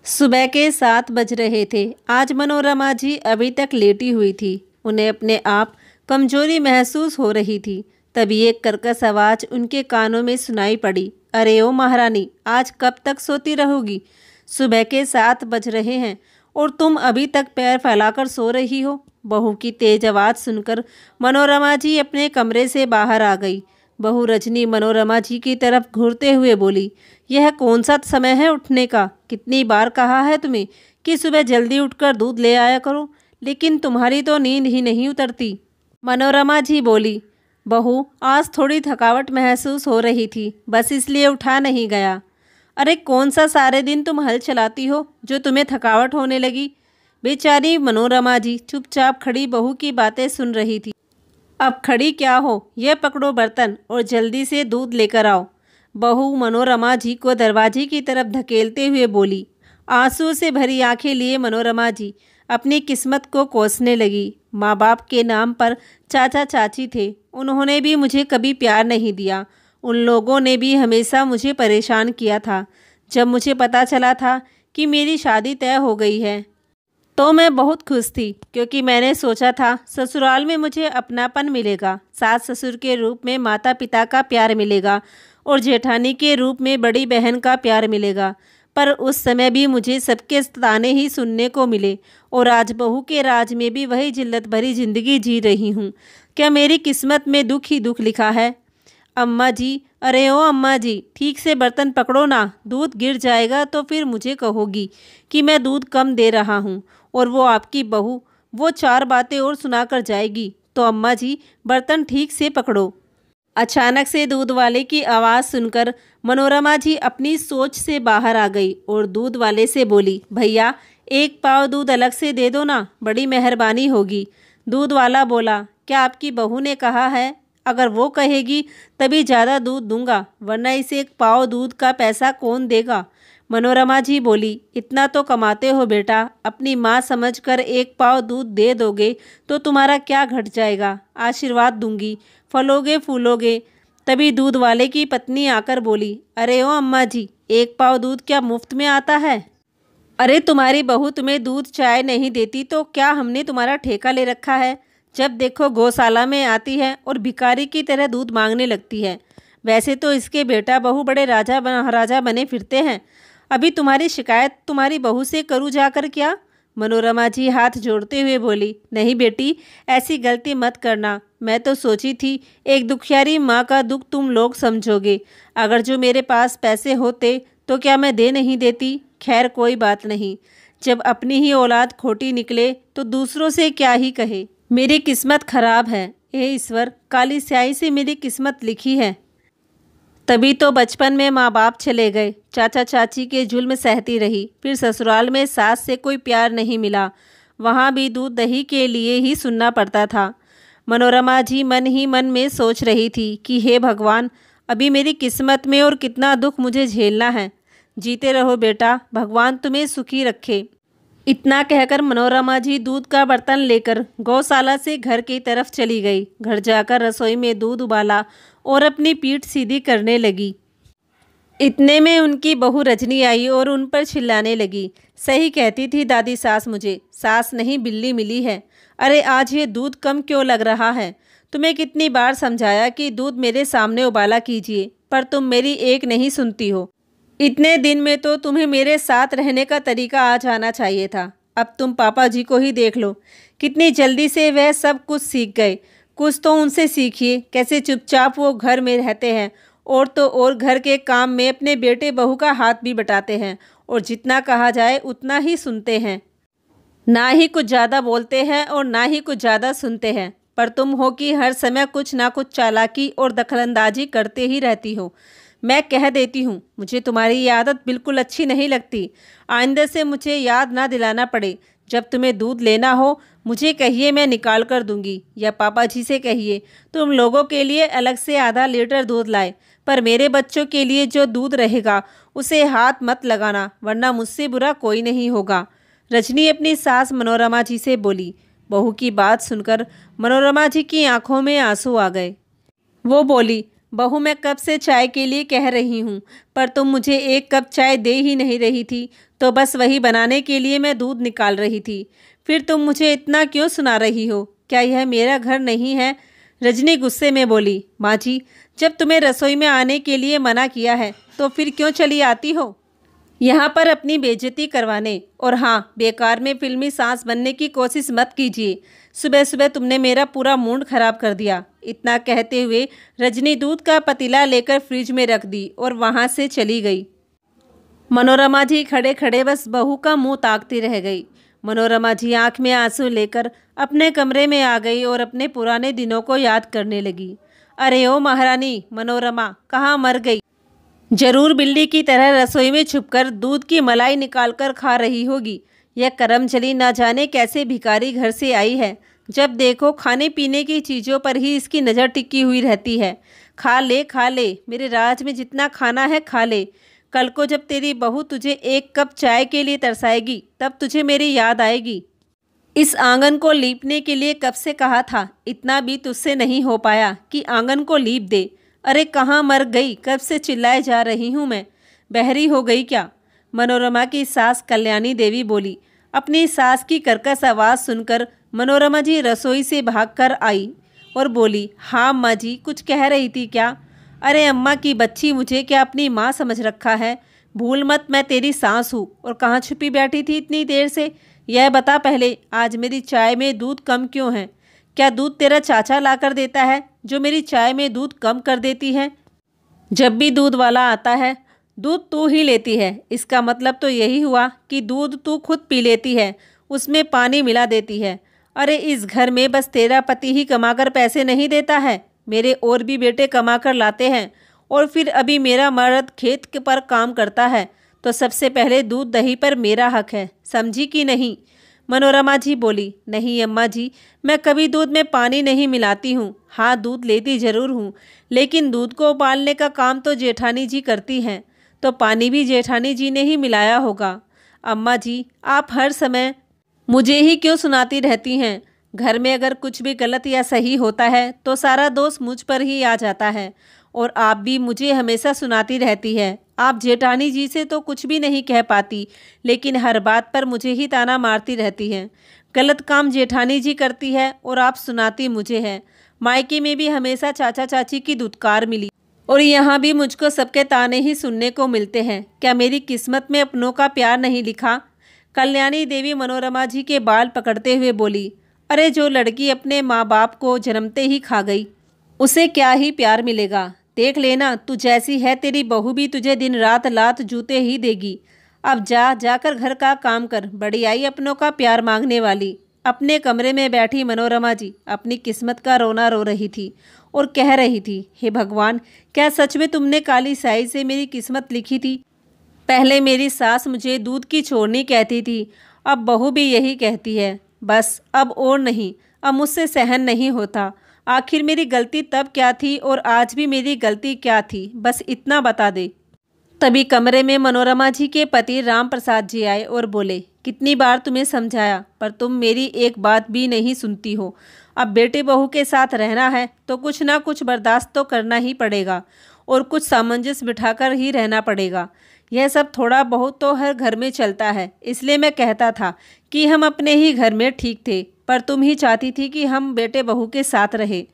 सुबह के 7 बज रहे थे। आज मनोरमा जी अभी तक लेटी हुई थी। उन्हें अपने आप कमजोरी महसूस हो रही थी। तभी एक कर्कश आवाज उनके कानों में सुनाई पड़ी। अरे ओ महारानी, आज कब तक सोती रहोगी? सुबह के 7 बज रहे हैं और तुम अभी तक पैर फैलाकर सो रही हो। बहू की तेज आवाज सुनकर मनोरमा जी अपने कमरे से बाहर आ गई। बहू रजनी मनोरमा जी की तरफ घूरते हुए बोली, यह कौन सा समय है उठने का? कितनी बार कहा है तुम्हें कि सुबह जल्दी उठकर दूध ले आया करो, लेकिन तुम्हारी तो नींद ही नहीं उतरती। मनोरमा जी बोली, बहू आज थोड़ी थकावट महसूस हो रही थी, बस इसलिए उठा नहीं गया। अरे कौन सा सारे दिन तुम हल चलाती हो जो तुम्हें थकावट होने लगी? बेचारी मनोरमा जी चुपचाप खड़ी बहू की बातें सुन रही थी। अब खड़ी क्या हो, यह पकड़ो बर्तन और जल्दी से दूध लेकर आओ। बहू मनोरमा जी को दरवाजे की तरफ धकेलते हुए बोली। आंसू से भरी आंखें लिए मनोरमा जी अपनी किस्मत को कोसने लगी। माँ बाप के नाम पर चाचा चाची थे, उन्होंने भी मुझे कभी प्यार नहीं दिया। उन लोगों ने भी हमेशा मुझे परेशान किया था। जब मुझे पता चला था कि मेरी शादी तय हो गई है तो मैं बहुत खुश थी, क्योंकि मैंने सोचा था ससुराल में मुझे अपनापन मिलेगा, सास ससुर के रूप में माता पिता का प्यार मिलेगा और जेठानी के रूप में बड़ी बहन का प्यार मिलेगा। पर उस समय भी मुझे सबके ताने ही सुनने को मिले और आज बहू के राज में भी वही जिल्लत भरी जिंदगी जी रही हूँ। क्या मेरी किस्मत में दुख ही दुख लिखा है? अम्मा जी, अरे ओ अम्मा जी, ठीक से बर्तन पकड़ो ना, दूध गिर जाएगा तो फिर मुझे कहोगी कि मैं दूध कम दे रहा हूँ और वो आपकी बहू वो 4 बातें और सुनाकर जाएगी। तो अम्मा जी बर्तन ठीक से पकड़ो। अचानक से दूध वाले की आवाज़ सुनकर मनोरमा जी अपनी सोच से बाहर आ गई और दूध वाले से बोली, भैया 1 पाव दूध अलग से दे दो ना, बड़ी मेहरबानी होगी। दूध वाला बोला, क्या आपकी बहू ने कहा है? अगर वो कहेगी तभी ज़्यादा दूध दूंगा, वरना इसे 1 पाव दूध का पैसा कौन देगा? मनोरमा जी बोली, इतना तो कमाते हो बेटा, अपनी माँ समझकर 1 पाव दूध दे दोगे तो तुम्हारा क्या घट जाएगा? आशीर्वाद दूंगी, फलोगे फूलोगे। तभी दूध वाले की पत्नी आकर बोली, अरे ओ अम्मा जी, 1 पाव दूध क्या मुफ्त में आता है? अरे तुम्हारी बहू तुम्हें दूध चाय नहीं देती तो क्या हमने तुम्हारा ठेका ले रखा है? जब देखो गौशाला में आती है और भिखारी की तरह दूध मांगने लगती है। वैसे तो इसके बेटा बहू बड़े राजा महाराजा बने फिरते हैं। अभी तुम्हारी शिकायत तुम्हारी बहू से करूँ जाकर क्या? मनोरमा जी हाथ जोड़ते हुए बोली, नहीं बेटी, ऐसी गलती मत करना। मैं तो सोची थी एक दुखियारी माँ का दुख तुम लोग समझोगे। अगर जो मेरे पास पैसे होते तो क्या मैं दे नहीं देती? खैर कोई बात नहीं, जब अपनी ही औलाद खोटी निकले तो दूसरों से क्या ही कहे। मेरी किस्मत खराब है, हे ईश्वर, काली स्याही से मेरी किस्मत लिखी है। तभी तो बचपन में माँ बाप चले गए, चाचा चाची के जुल्म सहती रही, फिर ससुराल में सास से कोई प्यार नहीं मिला, वहाँ भी दूध दही के लिए ही सुनना पड़ता था। मनोरमा जी मन ही मन में सोच रही थी कि हे भगवान, अभी मेरी किस्मत में और कितना दुख मुझे झेलना है। जीते रहो बेटा, भगवान तुम्हें सुखी रखे। इतना कहकर मनोरमा जी दूध का बर्तन लेकर गौशाला से घर की तरफ चली गई। घर जाकर रसोई में दूध उबाला और अपनी पीठ सीधी करने लगी। इतने में उनकी बहू रजनी आई और उन पर चिल्लाने लगी, सही कहती थी दादी सास, मुझे सास नहीं बिल्ली मिली है। अरे आज ये दूध कम क्यों लग रहा है? तुम्हें कितनी बार समझाया कि दूध मेरे सामने उबाला कीजिए, पर तुम मेरी एक नहीं सुनती हो। इतने दिन में तो तुम्हें मेरे साथ रहने का तरीका आ जाना चाहिए था। अब तुम पापा जी को ही देख लो, कितनी जल्दी से वह सब कुछ सीख गए। कुछ तो उनसे सीखिए, कैसे चुपचाप वो घर में रहते हैं और तो और घर के काम में अपने बेटे बहू का हाथ भी बटाते हैं और जितना कहा जाए उतना ही सुनते हैं। ना ही कुछ ज़्यादा बोलते हैं और ना ही कुछ ज़्यादा सुनते हैं। पर तुम हो कि हर समय कुछ ना कुछ चालाकी और दखलंदाजी करते ही रहती हो। मैं कह देती हूँ, मुझे तुम्हारी ये आदत बिल्कुल अच्छी नहीं लगती। आइंदा से मुझे याद ना दिलाना पड़े। जब तुम्हें दूध लेना हो मुझे कहिए, मैं निकाल कर दूंगी, या पापा जी से कहिए तुम लोगों के लिए अलग से आधा लीटर दूध लाए। पर मेरे बच्चों के लिए जो दूध रहेगा उसे हाथ मत लगाना, वरना मुझसे बुरा कोई नहीं होगा। रजनी अपनी सास मनोरमा जी से बोली। बहू की बात सुनकर मनोरमा जी की आंखों में आंसू आ गए। वो बोली, बहू, मैं कब से चाय के लिए कह रही हूँ, पर तुम मुझे एक कप चाय दे ही नहीं रही थी। तो बस वही बनाने के लिए मैं दूध निकाल रही थी। फिर तुम मुझे इतना क्यों सुना रही हो? क्या यह मेरा घर नहीं है? रजनी गुस्से में बोली। माँ जी, जब तुम्हें रसोई में आने के लिए मना किया है तो फिर क्यों चली आती हो यहाँ पर अपनी बेइज्जती करवाने? और हाँ, बेकार में फिल्मी सांस बनने की कोशिश मत कीजिए। सुबह सुबह तुमने मेरा पूरा मूड खराब कर दिया। इतना कहते हुए रजनी दूध का पतीला लेकर फ्रिज में रख दी और वहाँ से चली गई। मनोरमा जी खड़े खड़े बस बहू का मुंह ताकती रह गई। मनोरमा जी आंख में आंसू लेकर अपने कमरे में आ गई और अपने पुराने दिनों को याद करने लगी। अरे ओ महारानी मनोरमा, कहाँ मर गई? जरूर बिल्ली की तरह रसोई में छुपकर दूध की मलाई निकालकर खा रही होगी। यह करमचली ना जाने कैसे भिखारी घर से आई है। जब देखो खाने पीने की चीज़ों पर ही इसकी नज़र टिकी हुई रहती है। खा ले, मेरे राज में जितना खाना है खा ले। कल को जब तेरी बहू तुझे एक कप चाय के लिए तरसाएगी तब तुझे मेरी याद आएगी। इस आंगन को लीपने के लिए कब से कहा था, इतना भी तुझसे नहीं हो पाया कि आंगन को लीप दे। अरे कहाँ मर गई? कब से चिल्लाए जा रही हूँ मैं। बहरी हो गई क्या? मनोरमा की सास कल्याणी देवी बोली। अपनी सास की कर्कश आवाज़ सुनकर मनोरमा जी रसोई से भागकर आई और बोली, हाँ अम्मा जी, कुछ कह रही थी क्या? अरे अम्मा की बच्ची, मुझे क्या अपनी माँ समझ रखा है? भूल मत, मैं तेरी सास हूँ। और कहाँ छुपी बैठी थी इतनी देर से? यह बता पहले, आज मेरी चाय में दूध कम क्यों है? क्या दूध तेरा चाचा लाकर देता है जो मेरी चाय में दूध कम कर देती है? जब भी दूध वाला आता है दूध तू ही लेती है। इसका मतलब तो यही हुआ कि दूध तू खुद पी लेती है, उसमें पानी मिला देती है। अरे इस घर में बस तेरा पति ही कमाकर पैसे नहीं देता है, मेरे और भी बेटे कमाकर लाते हैं। और फिर अभी मेरा मर्द खेत के पर काम करता है, तो सबसे पहले दूध दही पर मेरा हक है, समझी कि नहीं? मनोरमा जी बोली, नहीं अम्मा जी, मैं कभी दूध में पानी नहीं मिलाती हूँ। हाँ, दूध लेती ज़रूर हूँ, लेकिन दूध को उबालने का काम तो जेठानी जी करती हैं, तो पानी भी जेठानी जी ने ही मिलाया होगा। अम्मा जी, आप हर समय मुझे ही क्यों सुनाती रहती हैं? घर में अगर कुछ भी गलत या सही होता है तो सारा दोष मुझ पर ही आ जाता है, और आप भी मुझे हमेशा सुनाती रहती है। आप जेठानी जी से तो कुछ भी नहीं कह पाती, लेकिन हर बात पर मुझे ही ताना मारती रहती हैं। गलत काम जेठानी जी करती है और आप सुनाती मुझे है। मायके में भी हमेशा चाचा चाची की दुत्कार मिली, और यहाँ भी मुझको सबके ताने ही सुनने को मिलते हैं। क्या मेरी किस्मत में अपनों का प्यार नहीं लिखा? कल्याणी देवी मनोरमा जी के बाल पकड़ते हुए बोली, अरे जो लड़की अपने माँ बाप को जन्मते ही खा गई, उसे क्या ही प्यार मिलेगा? देख लेना, तू जैसी है तेरी बहू भी तुझे दिन रात लात जूते ही देगी। अब जाकर घर का काम कर, बड़ी आई अपनों का प्यार मांगने वाली। अपने कमरे में बैठी मनोरमा जी अपनी किस्मत का रोना रो रही थी और कह रही थी, हे भगवान, क्या सच में तुमने काली स्याही से मेरी किस्मत लिखी थी? पहले मेरी सास मुझे दूध की छोड़नी कहती थी, अब बहू भी यही कहती है। बस अब और नहीं, अब मुझसे सहन नहीं होता। आखिर मेरी गलती तब क्या थी और आज भी मेरी गलती क्या थी, बस इतना बता दे। तभी कमरे में मनोरमा जी के पति राम प्रसाद जी आए और बोले, कितनी बार तुम्हें समझाया, पर तुम मेरी एक बात भी नहीं सुनती हो। अब बेटे बहू के साथ रहना है तो कुछ ना कुछ बर्दाश्त तो करना ही पड़ेगा, और कुछ सामंजस्य बिठाकर ही रहना पड़ेगा। यह सब थोड़ा बहुत तो हर घर में चलता है, इसलिए मैं कहता था कि हम अपने ही घर में ठीक थे, पर तुम ही चाहती थी कि हम बेटे बहू के साथ रहे।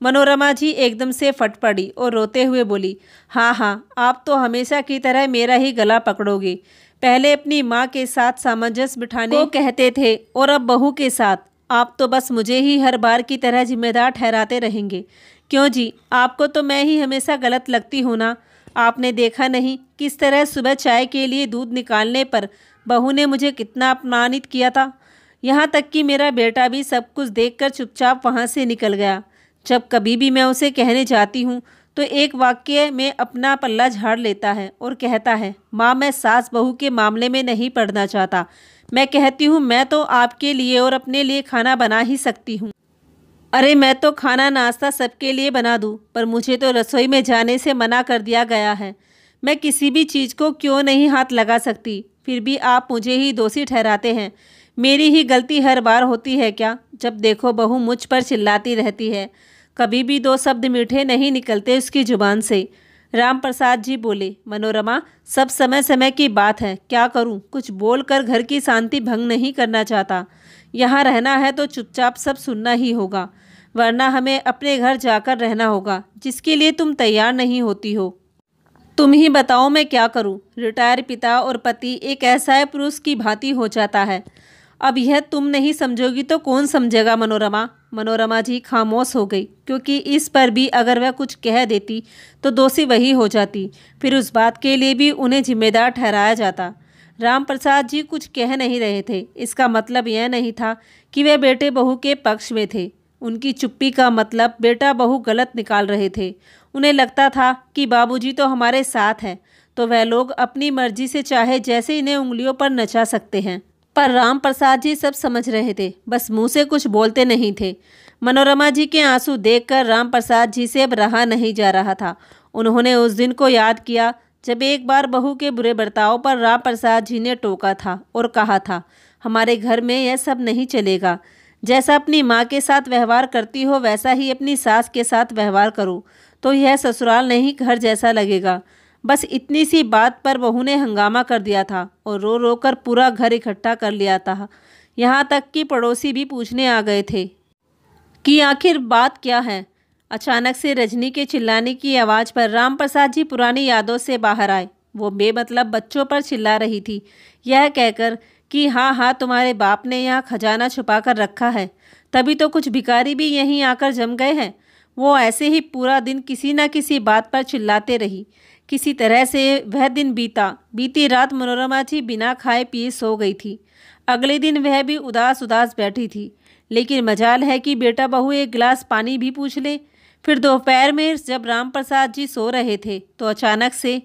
मनोरमा जी एकदम से फट पड़ी और रोते हुए बोली, हाँ हाँ, आप तो हमेशा की तरह मेरा ही गला पकड़ोगे। पहले अपनी माँ के साथ सामंजस्य बिठाने को कहते थे और अब बहू के साथ। आप तो बस मुझे ही हर बार की तरह जिम्मेदार ठहराते रहेंगे। क्यों जी, आपको तो मैं ही हमेशा गलत लगती हूँ ना? आपने देखा नहीं किस तरह सुबह चाय के लिए दूध निकालने पर बहू ने मुझे कितना अपमानित किया था। यहाँ तक कि मेरा बेटा भी सब कुछ देखकर चुपचाप वहाँ से निकल गया। जब कभी भी मैं उसे कहने जाती हूँ तो एक वाक्य में अपना पल्ला झाड़ लेता है और कहता है, माँ, मैं सास बहू के मामले में नहीं पड़ना चाहता। मैं कहती हूँ, मैं तो आपके लिए और अपने लिए खाना बना ही सकती हूँ। अरे मैं तो खाना नाश्ता सबके लिए बना दूँ, पर मुझे तो रसोई में जाने से मना कर दिया गया है। मैं किसी भी चीज़ को क्यों नहीं हाथ लगा सकती, फिर भी आप मुझे ही दोषी ठहराते हैं। मेरी ही गलती हर बार होती है क्या? जब देखो बहू मुझ पर चिल्लाती रहती है। कभी भी दो शब्द मीठे नहीं निकलते उसकी जुबान से। राम प्रसाद जी बोले, मनोरमा, सब समय समय की बात है, क्या करूं? कुछ बोलकर घर की शांति भंग नहीं करना चाहता। यहाँ रहना है तो चुपचाप सब सुनना ही होगा, वरना हमें अपने घर जाकर रहना होगा, जिसके लिए तुम तैयार नहीं होती हो। तुम ही बताओ मैं क्या करूं? रिटायर पिता और पति एक ऐसा पुरुष की भांति हो जाता है। अब यह तुम नहीं समझोगी तो कौन समझेगा मनोरमा? मनोरमा जी खामोश हो गई, क्योंकि इस पर भी अगर वह कुछ कह देती तो दोषी वही हो जाती, फिर उस बात के लिए भी उन्हें जिम्मेदार ठहराया जाता। राम प्रसाद जी कुछ कह नहीं रहे थे। इसका मतलब यह नहीं था कि वे बेटे बहू के पक्ष में थे। उनकी चुप्पी का मतलब बेटा बहू गलत निकाल रहे थे। उन्हें लगता था कि बाबूजी तो हमारे साथ हैं, तो वह लोग अपनी मर्जी से चाहे जैसे इन्हें उंगलियों पर नचा सकते हैं। पर राम प्रसाद जी सब समझ रहे थे, बस मुंह से कुछ बोलते नहीं थे। मनोरमा जी के आंसू देखकर राम प्रसाद जी से अब रहा नहीं जा रहा था। उन्होंने उस दिन को याद किया जब एक बार बहू के बुरे बर्ताव पर राम प्रसाद जी ने टोका था और कहा था, हमारे घर में यह सब नहीं चलेगा। जैसा अपनी माँ के साथ व्यवहार करती हो वैसा ही अपनी सास के साथ व्यवहार करो, तो यह ससुराल नहीं घर जैसा लगेगा। बस इतनी सी बात पर बहू ने हंगामा कर दिया था और रो रो कर पूरा घर इकट्ठा कर लिया था। यहाँ तक कि पड़ोसी भी पूछने आ गए थे कि आखिर बात क्या है। अचानक से रजनी के चिल्लाने की आवाज़ पर राम प्रसाद जी पुरानी यादों से बाहर आए। वो बेमतलब बच्चों पर चिल्ला रही थी, यह कहकर कि हाँ हाँ तुम्हारे बाप ने यहाँ खजाना छुपा कर रखा है, तभी तो कुछ भिखारी भी यहीं आकर जम गए हैं। वो ऐसे ही पूरा दिन किसी न किसी बात पर चिल्लाते रही। किसी तरह से वह दिन बीती रात मनोरमा जी बिना खाए पिए सो गई थी। अगले दिन वह भी उदास उदास बैठी थी, लेकिन मजाल है कि बेटा बहू एक गिलास पानी भी पूछ ले। फिर दोपहर में जब राम प्रसाद जी सो रहे थे तो अचानक से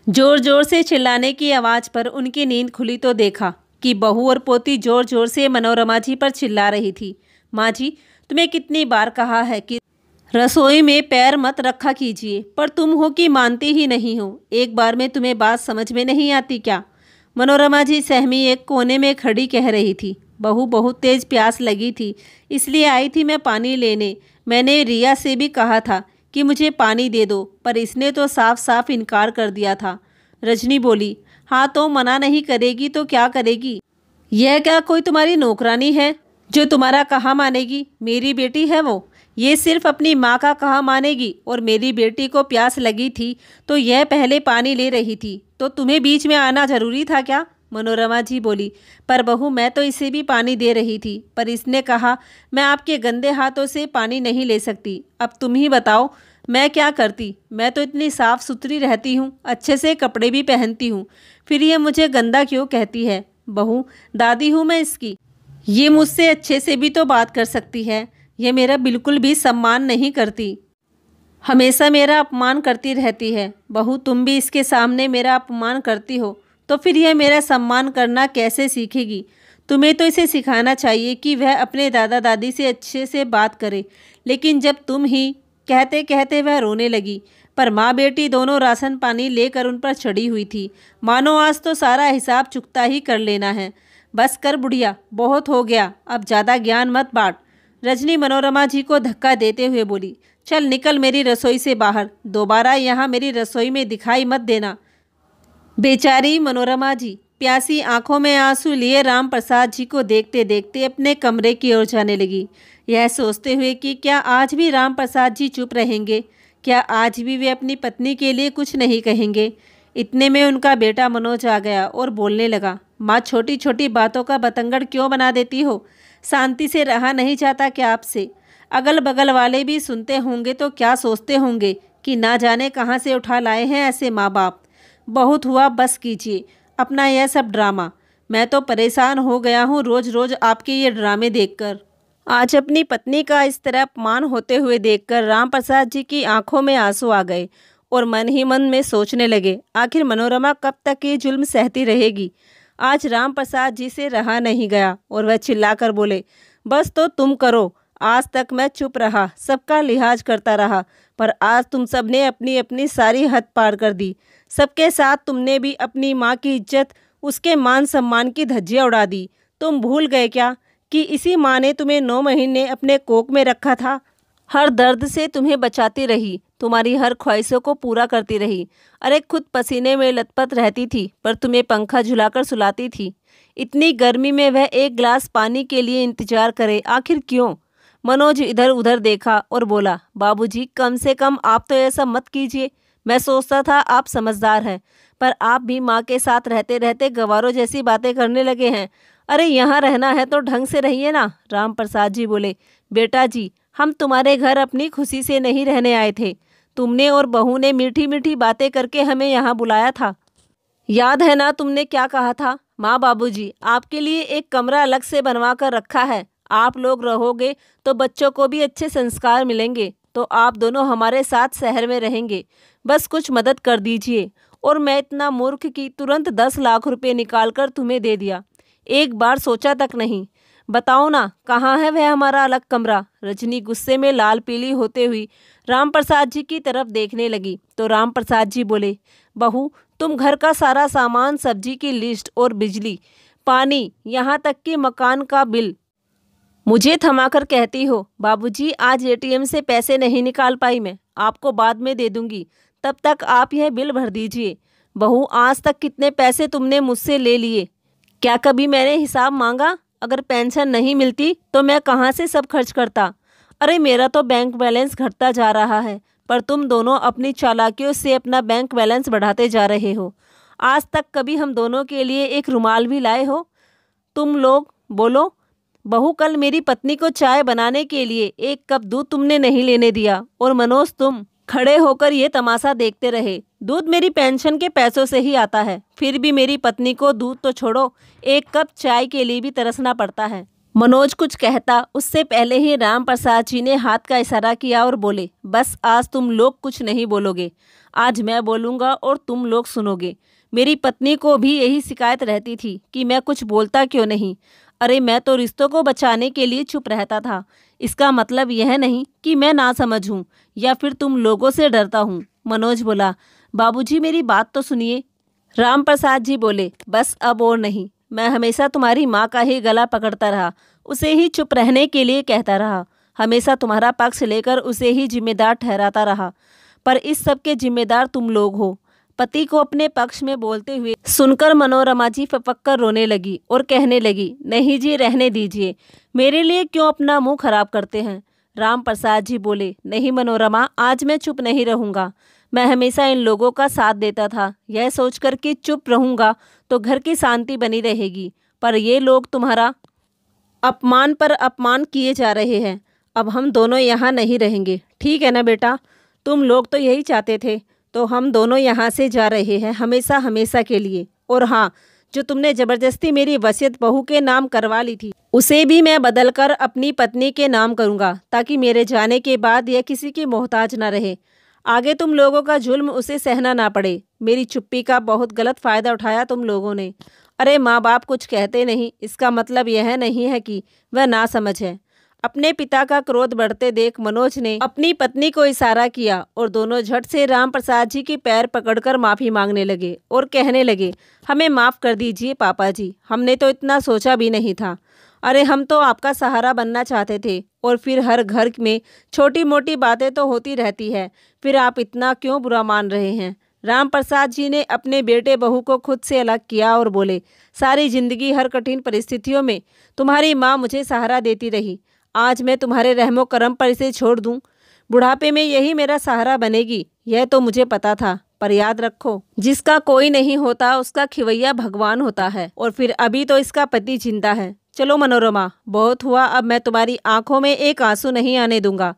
जोर जोर से चिल्लाने की आवाज़ पर उनकी नींद खुली तो देखा कि बहू और पोती जोर जोर से मनोरमा जी पर चिल्ला रही थी। माँ जी, तुम्हें कितनी बार कहा है कि रसोई में पैर मत रखा कीजिए, पर तुम हो कि मानती ही नहीं हो। एक बार में तुम्हें बात समझ में नहीं आती क्या? मनोरमा जी सहमी एक कोने में खड़ी कह रही थी। बहू बहुत तेज प्यास लगी थी, इसलिए आई थी मैं पानी लेने। मैंने रिया से भी कहा था कि मुझे पानी दे दो, पर इसने तो साफ साफ इनकार कर दिया था। रजनी बोली, हाँ तो मना नहीं करेगी तो क्या करेगी? यह क्या कोई तुम्हारी नौकरानी है जो तुम्हारा कहा मानेगी? मेरी बेटी है वो, ये सिर्फ अपनी माँ का कहा मानेगी। और मेरी बेटी को प्यास लगी थी तो यह पहले पानी ले रही थी, तो तुम्हें बीच में आना जरूरी था क्या? मनोरमा जी बोली, पर बहू मैं तो इसे भी पानी दे रही थी, पर इसने कहा मैं आपके गंदे हाथों से पानी नहीं ले सकती। अब तुम ही बताओ मैं क्या करती? मैं तो इतनी साफ सुथरी रहती हूँ, अच्छे से कपड़े भी पहनती हूँ, फिर ये मुझे गंदा क्यों कहती है? बहू, दादी हूँ मैं इसकी, ये मुझसे अच्छे से भी तो बात कर सकती है। ये मेरा बिल्कुल भी सम्मान नहीं करती, हमेशा मेरा अपमान करती रहती है। बहू, तुम भी इसके सामने मेरा अपमान करती हो तो फिर यह मेरा सम्मान करना कैसे सीखेगी? तुम्हें तो इसे सिखाना चाहिए कि वह अपने दादा दादी से अच्छे से बात करे। लेकिन जब तुम ही कहते कहते वह रोने लगी। पर माँ बेटी दोनों राशन पानी लेकर उन पर चढ़ी हुई थी, मानो आज तो सारा हिसाब चुकता ही कर लेना है। बस कर बुढ़िया, बहुत हो गया, अब ज़्यादा ज्ञान मत बांट। रजनी मनोरमा जी को धक्का देते हुए बोली, चल निकल मेरी रसोई से बाहर, दोबारा यहाँ मेरी रसोई में दिखाई मत देना। बेचारी मनोरमा जी प्यासी आंखों में आंसू लिए राम प्रसाद जी को देखते देखते अपने कमरे की ओर जाने लगी, यह सोचते हुए कि क्या आज भी राम प्रसाद जी चुप रहेंगे? क्या आज भी वे अपनी पत्नी के लिए कुछ नहीं कहेंगे? इतने में उनका बेटा मनोज आ गया और बोलने लगा, माँ छोटी छोटी बातों का बतंगड़ क्यों बना देती हो? शांति से रहा नहीं जाता क्या आपसे? अगल बगल वाले भी सुनते होंगे तो क्या सोचते होंगे कि ना जाने कहाँ से उठा लाए हैं ऐसे माँ बाप। बहुत हुआ, बस कीजिए अपना यह सब ड्रामा। मैं तो परेशान हो गया हूँ रोज रोज आपके ये ड्रामे देखकर। आज अपनी पत्नी का इस तरह अपमान होते हुए देखकर राम प्रसाद जी की आंखों में आंसू आ गए और मन ही मन में सोचने लगे, आखिर मनोरमा कब तक ये जुल्म सहती रहेगी? आज राम प्रसाद जी से रहा नहीं गया और वह चिल्लाकर बोले, बस तो तुम करो। आज तक मैं चुप रहा, सबका लिहाज करता रहा, पर आज तुम सबने अपनी अपनी सारी हद पार कर दी। सबके साथ तुमने भी अपनी माँ की इज्जत, उसके मान सम्मान की धज्जियाँ उड़ा दी। तुम भूल गए क्या कि इसी माँ ने तुम्हें 9 महीने अपने कोख में रखा था? हर दर्द से तुम्हें बचाती रही, तुम्हारी हर ख्वाहिशों को पूरा करती रही। अरे खुद पसीने में लथपथ रहती थी पर तुम्हें पंखा झुलाकर सुलाती थी। इतनी गर्मी में वह एक गिलास पानी के लिए इंतजार करे, आखिर क्यों? मनोज इधर उधर देखा और बोला, बाबूजी कम से कम आप तो ऐसा मत कीजिए। मैं सोचता था आप समझदार हैं, पर आप भी माँ के साथ रहते रहते गवारों जैसी बातें करने लगे हैं। अरे यहाँ रहना है तो ढंग से रहिए ना। राम प्रसाद जी बोले, बेटा जी हम तुम्हारे घर अपनी खुशी से नहीं रहने आए थे। तुमने और बहू ने मीठी मीठी बातें करके हमें यहाँ बुलाया था। याद है ना तुमने क्या कहा था? माँ बाबूजी आपके लिए एक कमरा अलग से बनवा कर रखा है। आप लोग रहोगे तो बच्चों को भी अच्छे संस्कार मिलेंगे, तो आप दोनों हमारे साथ शहर में रहेंगे। बस कुछ मदद कर दीजिए। और मैं इतना मूर्ख कि तुरंत 10 लाख रुपए निकाल कर तुम्हें दे दिया। एक बार सोचा तक नहीं। बताओ ना कहाँ है वह हमारा अलग कमरा? रजनी गुस्से में लाल पीली होते हुई राम प्रसाद जी की तरफ देखने लगी तो राम प्रसाद जी बोले, बहू तुम घर का सारा सामान, सब्जी की लिस्ट और बिजली, पानी, यहाँ तक कि मकान का बिल मुझे थमाकर कहती हो। बाबूजी आज एटीएम से पैसे नहीं निकाल पाई मैं, आपको बाद में दे दूंगी, तब तक आप यह बिल भर दीजिए। बहू आज तक कितने पैसे तुमने मुझसे ले लिए? क्या कभी मैंने हिसाब मांगा? अगर पेंशन नहीं मिलती तो मैं कहाँ से सब खर्च करता? अरे मेरा तो बैंक बैलेंस घटता जा रहा है, पर तुम दोनों अपनी चालाकियों से अपना बैंक बैलेंस बढ़ाते जा रहे हो। आज तक कभी हम दोनों के लिए एक रुमाल भी लाए हो तुम लोग? बोलो। बहू कल मेरी पत्नी को चाय बनाने के लिए एक कप दूध तुमने नहीं लेने दिया, और मनोज तुम खड़े होकर ये तमाशा देखते रहे। दूध मेरी पेंशन के पैसों से ही आता है, फिर भी मेरी पत्नी को दूध तो छोड़ो, एक कप चाय के लिए भी तरसना पड़ता है। मनोज कुछ कहता उससे पहले ही राम प्रसाद जी ने हाथ का इशारा किया और बोले, बस आज तुम लोग कुछ नहीं बोलोगे। आज मैं बोलूँगा और तुम लोग सुनोगे। मेरी पत्नी को भी यही शिकायत रहती थी कि मैं कुछ बोलता क्यों नहीं। अरे मैं तो रिश्तों को बचाने के लिए चुप रहता था। इसका मतलब यह नहीं कि मैं ना समझ हूँ या फिर तुम लोगों से डरता हूँ। मनोज बोला, बाबूजी मेरी बात तो सुनिए। राम प्रसाद जी बोले, बस अब और नहीं। मैं हमेशा तुम्हारी माँ का ही गला पकड़ता रहा, उसे ही चुप रहने के लिए कहता रहा, हमेशा तुम्हारा पक्ष लेकर उसे ही जिम्मेदार ठहराता रहा, पर इस सब के जिम्मेदार तुम लोग हो। पति को अपने पक्ष में बोलते हुए सुनकर मनोरमा जी फपक कर रोने लगी और कहने लगी, नहीं जी रहने दीजिए, मेरे लिए क्यों अपना मुंह खराब करते हैं? राम प्रसाद जी बोले, नहीं मनोरमा, आज मैं चुप नहीं रहूँगा। मैं हमेशा इन लोगों का साथ देता था, यह सोचकर कि चुप रहूँगा तो घर की शांति बनी रहेगी, पर ये लोग तुम्हारा अपमान पर अपमान किए जा रहे हैं। अब हम दोनों यहाँ नहीं रहेंगे, ठीक है ना बेटा? तुम लोग तो यही चाहते थे, तो हम दोनों यहाँ से जा रहे हैं हमेशा हमेशा के लिए। और हाँ, जो तुमने ज़बरदस्ती मेरी वसीयत बहू के नाम करवा ली थी, उसे भी मैं बदलकर अपनी पत्नी के नाम करूँगा, ताकि मेरे जाने के बाद यह किसी की मोहताज ना रहे। आगे तुम लोगों का जुल्म उसे सहना ना पड़े। मेरी चुप्पी का बहुत गलत फ़ायदा उठाया तुम लोगों ने। अरे माँ बाप कुछ कहते नहीं, इसका मतलब यह नहीं है कि वह ना समझ है। अपने पिता का क्रोध बढ़ते देख मनोज ने अपनी पत्नी को इशारा किया और दोनों झट से राम प्रसाद जी के पैर पकड़कर माफ़ी मांगने लगे और कहने लगे, हमें माफ़ कर दीजिए पापा जी, हमने तो इतना सोचा भी नहीं था। अरे हम तो आपका सहारा बनना चाहते थे, और फिर हर घर में छोटी मोटी बातें तो होती रहती है, फिर आप इतना क्यों बुरा मान रहे हैं? राम प्रसाद जी ने अपने बेटे बहू को खुद से अलग किया और बोले, सारी जिंदगी हर कठिन परिस्थितियों में तुम्हारी माँ मुझे सहारा देती रही। आज मैं तुम्हारे रहमो करम पर इसे छोड़ दूं? बुढ़ापे में यही मेरा सहारा बनेगी, यह तो मुझे पता था, पर याद रखो, जिसका कोई नहीं होता उसका खिवैया भगवान होता है। और फिर अभी तो इसका पति जिंदा है। चलो मनोरमा, बहुत हुआ, अब मैं तुम्हारी आंखों में एक आंसू नहीं आने दूंगा।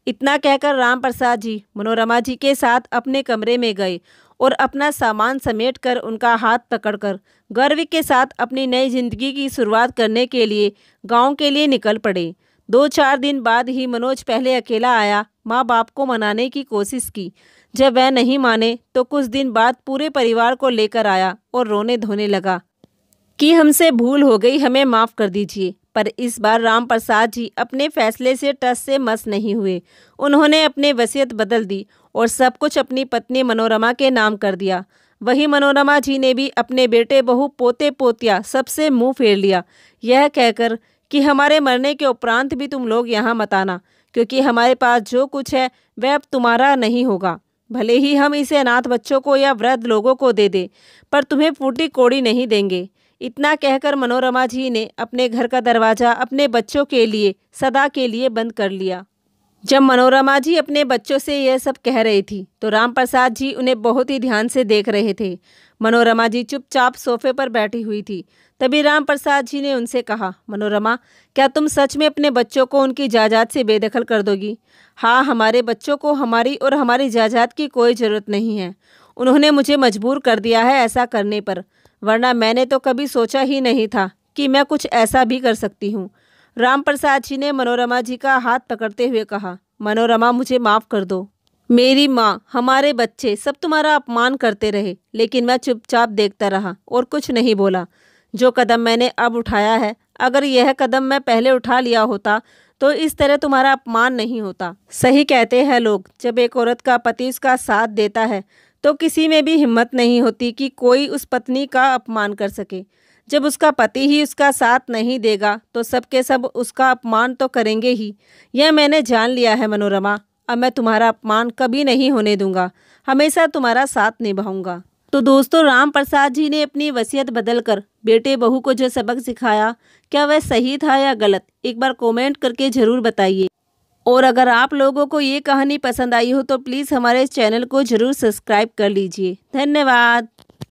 इतना कहकर राम प्रसाद जी मनोरमा जी के साथ अपने कमरे में गए और अपना सामान समेटकर उनका हाथ पकड़कर गर्व के साथ अपनी नई जिंदगी की शुरुआत करने के लिए गांव के लिए निकल पड़े। 2-4 दिन बाद ही मनोज पहले अकेला आया, माँ बाप को मनाने की कोशिश की। जब वह नहीं माने तो कुछ दिन बाद पूरे परिवार को लेकर आया और रोने धोने लगा कि हमसे भूल हो गई, हमें माफ़ कर दीजिए। पर इस बार राम प्रसाद जी अपने फैसले से टस से मस नहीं हुए। उन्होंने अपनी वसीयत बदल दी और सब कुछ अपनी पत्नी मनोरमा के नाम कर दिया। वही मनोरमा जी ने भी अपने बेटे बहू पोते पोतिया सबसे मुंह फेर लिया, यह कहकर कि हमारे मरने के उपरांत भी तुम लोग यहाँ मत आना, क्योंकि हमारे पास जो कुछ है वह अब तुम्हारा नहीं होगा। भले ही हम इसे अनाथ बच्चों को या वृद्ध लोगों को दे दें, पर तुम्हें फूटी कौड़ी नहीं देंगे। इतना कहकर मनोरमा जी ने अपने घर का दरवाज़ा अपने बच्चों के लिए सदा के लिए बंद कर लिया। जब मनोरमा जी अपने बच्चों से यह सब कह रही थी तो राम प्रसाद जी उन्हें बहुत ही ध्यान से देख रहे थे। मनोरमा जी चुपचाप सोफे पर बैठी हुई थी। तभी राम प्रसाद जी ने उनसे कहा, मनोरमा, क्या तुम सच में अपने बच्चों को उनकी जायदाद से बेदखल कर दोगी? हाँ, हमारे बच्चों को हमारी और हमारी जायदाद की कोई ज़रूरत नहीं है। उन्होंने मुझे मजबूर कर दिया है ऐसा करने पर, वरना मैंने तो कभी सोचा ही नहीं था कि मैं कुछ ऐसा भी कर सकती हूँ। राम प्रसाद जी ने मनोरमा जी का हाथ पकड़ते हुए कहा, मनोरमा, मुझे माफ़ कर दो। मेरी माँ, हमारे बच्चे सब तुम्हारा अपमान करते रहे, लेकिन मैं चुपचाप देखता रहा और कुछ नहीं बोला। जो कदम मैंने अब उठाया है, अगर यह कदम मैं पहले उठा लिया होता तो इस तरह तुम्हारा अपमान नहीं होता। सही कहते हैं लोग, जब एक औरत का पति उसका साथ देता है तो किसी में भी हिम्मत नहीं होती कि कोई उस पत्नी का अपमान कर सके। जब उसका पति ही उसका साथ नहीं देगा तो सबके सब उसका अपमान तो करेंगे ही। यह मैंने जान लिया है मनोरमा। अब मैं तुम्हारा अपमान कभी नहीं होने दूंगा, हमेशा तुम्हारा साथ निभाऊंगा। तो दोस्तों, राम प्रसाद जी ने अपनी वसीयत बदलकर बेटे बहू को जो सबक सिखाया, क्या वह सही था या गलत? एक बार कमेंट करके ज़रूर बताइए। और अगर आप लोगों को ये कहानी पसंद आई हो तो प्लीज़ हमारे चैनल को ज़रूर सब्सक्राइब कर लीजिए। धन्यवाद।